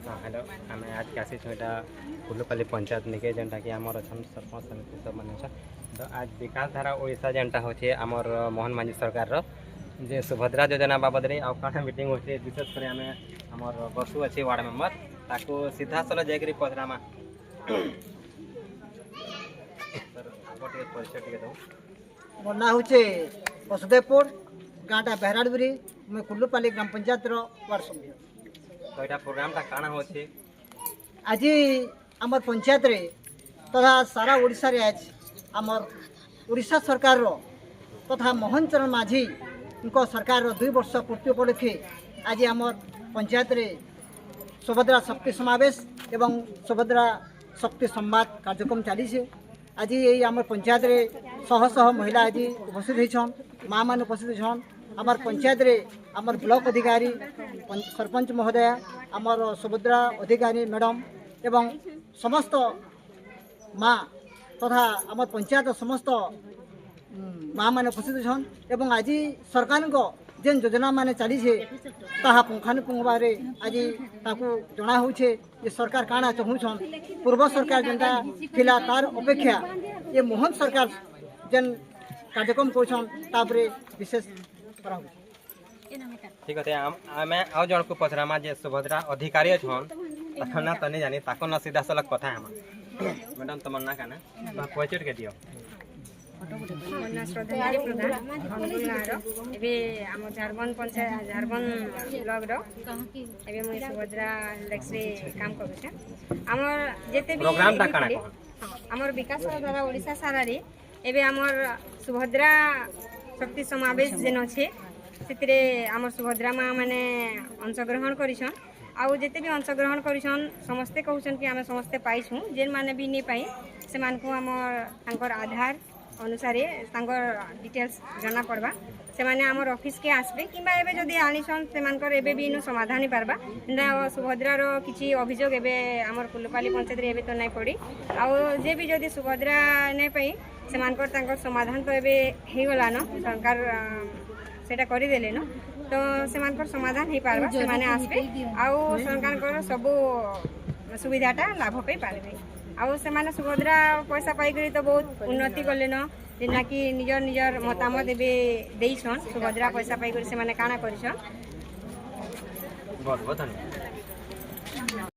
हाँ हेलो आम आज के आसी यहाँ फुलपाली पंचायत निके जेनटा कि आमर अच्छा सरपंच समिति सब मैंने अच्छा तो आज विकास धारा ओडिशा जेनटा होचे आमर मोहन मांझी सरकार जे सुभद्रा योजना बाबद रे आउ काना मीटिंग होचे विशेष कर आम आमर बसु अच्छे वार्ड मेंबर ताको सीधा साल जाकरी पचरामा परिचय टे दो मोर ना होचे वसुदेवपुर गाँटा बेहराडबरी मैं कुल्लूपाली ग्राम पंचायत वार्ड सभ्य। तो यहाँ प्रोग्राम टा काना होचे आज आमर पंचायत रे तथा सारा ओडिशा रे आज आमर ओडिशा सरकार रो तथा मोहन चरण माझी उनको सरकार रो 2 वर्ष पूर्ति उपलक्षे आज आमर पंचायत रे सुभद्रा शक्ति समावेश एवं सुभद्रा शक्ति संवाद कार्यक्रम चली आज ये आम पंचायत रे शह शह महिला आज उपस्थित होन माँ मान उपस्थित होन आमर पंचायत रे आमर ब्लॉक अधिकारी सरपंच महोदय आमर सुभद्रा अधिकारी मैडम एवं समस्त माँ तथा आमर पंचायत समस्त माँ मान उपस्थित होन एवं आज सरकार को जेन योजना मान चली ताहा पुंखानुपुंख भाव आज जना होचे ये सरकार काना चाहून पूर्व सरकार जेनता थिला तार अपेक्षा ये मोहन सरकार जेन कार्यक्रम कर विशेष करा ठीक है आम आउ जन को पचरामा जे सुभद्रा अधिकारी छन ना तो नहीं जानी ताको ना सीधा सलग कथा है मैडम तुम ना कहना परिचय के दियो मोना श्रद्धांजलि प्रधान अनुकूल गाँव एबे आम झारबंद पंचायत झारबंद ब्लॉक रो एबे मुई सुभद्रा इंडेक्स रे काम करूछे हमर जेते भी प्रोग्राम टा काना हमर विकास धारा ओडिशा सारा रे एबे हमर सुभद्रा शक्ति समावेश जेन अछि सेतरे हमर सुभद्रा माँ माने अंशग्रहण करिछन आउ जेते भी अंशग्रहण करिछन समस्ते कहउछन कि आमे समस्ते पाइछु जेन माने भी नै पाई से मान को हमर तांकर आधार अनुसार डिटेल्स जाना पड़वा से माने आमर ऑफिस के आसबे किंबा एबे जदि आनिछन से मानकर एबे भी इनु समाधान ही पारबा ना सुभद्रा रो किछि अभियोग एबे आमर कुल्लूपाली पंचायत रे एबे तो नै पड़ी आ जे भी जदि सुभद्रा नै पई से मानकर तांकर समाधान तो एबे हे गला न सरकार सेटा करि देले न तो से मानकर समाधान ही पारबा से माने आसबे आ सरकार को सब सुविधाटा लाभ पे पारबे आउ से माने सुभद्रा पैसा पाई तो बहुत उन्नति कले न जेना कि निजर निजर मतामत एबे देइछन सुभद्रा पैसा पाई से माने काना करिछन बहुत बहुत धन्यवाद।